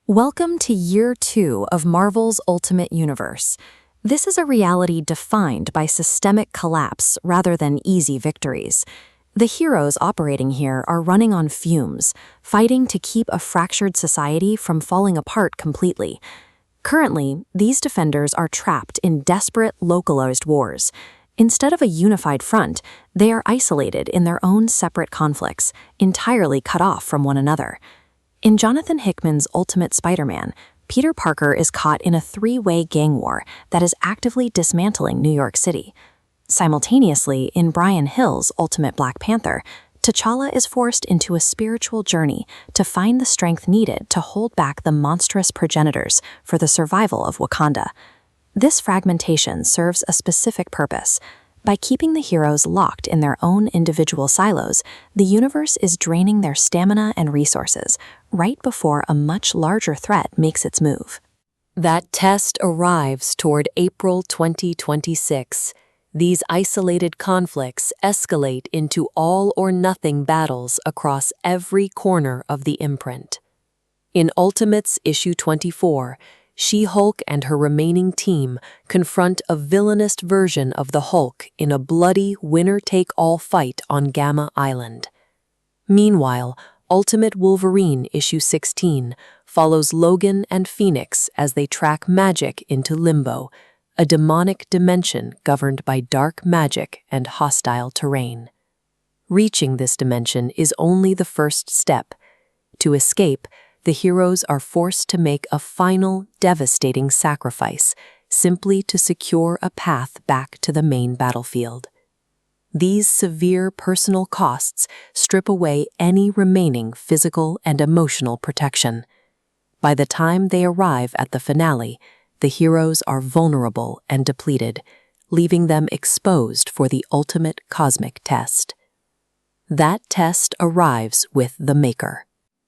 Welcome to Year 2 of Marvel's Ultimate Universe. This is a reality defined by systemic collapse rather than easy victories. The heroes operating here are running on fumes, fighting to keep a fractured society from falling apart completely. Currently, these defenders are trapped in desperate, localized wars. Instead of a unified front, they are isolated in their own separate conflicts, entirely cut off from one another. In Jonathan Hickman's Ultimate Spider-Man, Peter Parker is caught in a three-way gang war that is actively dismantling New York City. Simultaneously, in Brian Hill's Ultimate Black Panther, T'Challa is forced into a spiritual journey to find the strength needed to hold back the monstrous progenitors for the survival of Wakanda. This fragmentation serves a specific purpose. By keeping the heroes locked in their own individual silos, the universe is draining their stamina and resources right before a much larger threat makes its move. That test arrives toward April 2026. These isolated conflicts escalate into all-or-nothing battles across every corner of the Imprint. In Ultimates Issue 24, She-Hulk and her remaining team confront a villainous version of the Hulk in a bloody winner-take-all fight on Gamma Island. Meanwhile, Ultimate Wolverine Issue 16 follows Logan and Phoenix as they track magic into Limbo, a demonic dimension governed by dark magic and hostile terrain. Reaching this dimension is only the first step. To escape, the heroes are forced to make a final, devastating sacrifice simply to secure a path back to the main battlefield. These severe personal costs strip away any remaining physical and emotional protection. By the time they arrive at the finale, the heroes are vulnerable and depleted, leaving them exposed for the ultimate cosmic test. That test arrives with the Maker.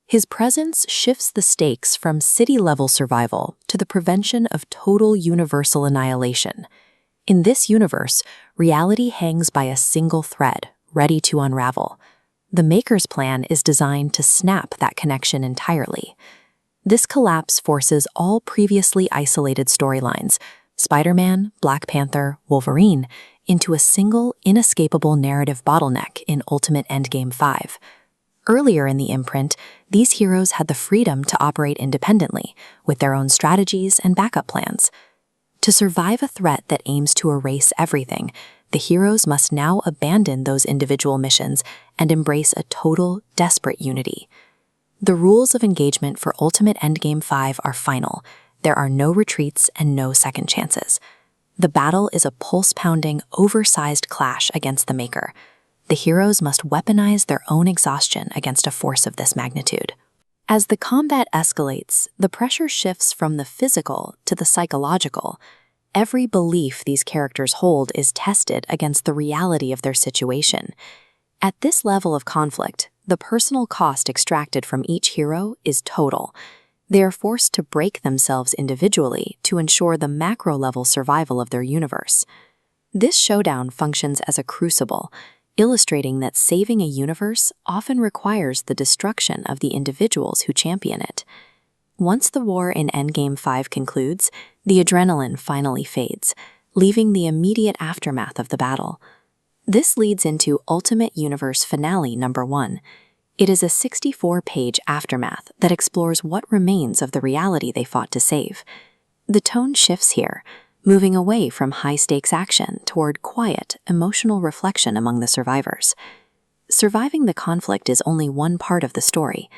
His presence shifts the stakes from city-level survival to the prevention of total universal annihilation. In this universe, reality hangs by a single thread, ready to unravel. The Maker's plan is designed to snap that connection entirely. This collapse forces all previously isolated storylines, Spider-Man, Black Panther, Wolverine, into a single, inescapable narrative bottleneck in Ultimate Endgame 5. Earlier in the Imprint, these heroes had the freedom to operate independently, with their own strategies and backup plans. To survive a threat that aims to erase everything, the heroes must now abandon those individual missions and embrace a total, desperate unity. The rules of engagement for Ultimate Endgame 5 are final. There are no retreats and no second chances. The battle is a pulse-pounding, oversized clash against the Maker. The heroes must weaponize their own exhaustion against a force of this magnitude. As the combat escalates, the pressure shifts from the physical to the psychological. Every belief these characters hold is tested against the reality of their situation. At this level of conflict, the personal cost extracted from each hero is total. They are forced to break themselves individually to ensure the macro-level survival of their universe. This showdown functions as a crucible, illustrating that saving a universe often requires the destruction of the individuals who champion it. Once the war in Endgame 5 concludes, the adrenaline finally fades, leaving the immediate aftermath of the battle. This leads into Ultimate Universe Finale Number 1. It is a 64-page aftermath that explores what remains of the reality they fought to save. The tone shifts here, moving away from high-stakes action toward quiet, emotional reflection among the survivors. Surviving the conflict is only one part of the story.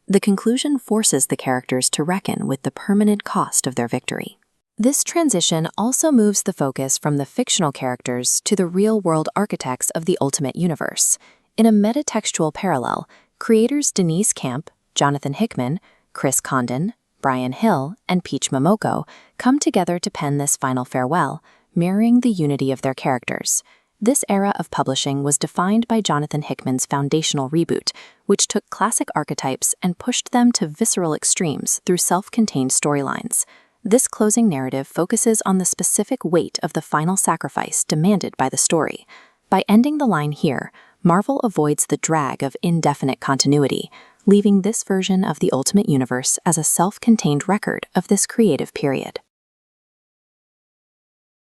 The conclusion forces the characters to reckon with the permanent cost of their victory. This transition also moves the focus from the fictional characters to the real-world architects of the Ultimate Universe. In a metatextual parallel, creators Denise Camp, Jonathan Hickman, Chris Condon, Brian Hill, and Peach Momoko come together to pen this final farewell, mirroring the unity of their characters. This era of publishing was defined by Jonathan Hickman's foundational reboot, which took classic archetypes and pushed them to visceral extremes through self-contained storylines. This closing narrative focuses on the specific weight of the final sacrifice demanded by the story. By ending the line here, Marvel avoids the drag of indefinite continuity, leaving this version of the Ultimate Universe as a self-contained record of this creative period.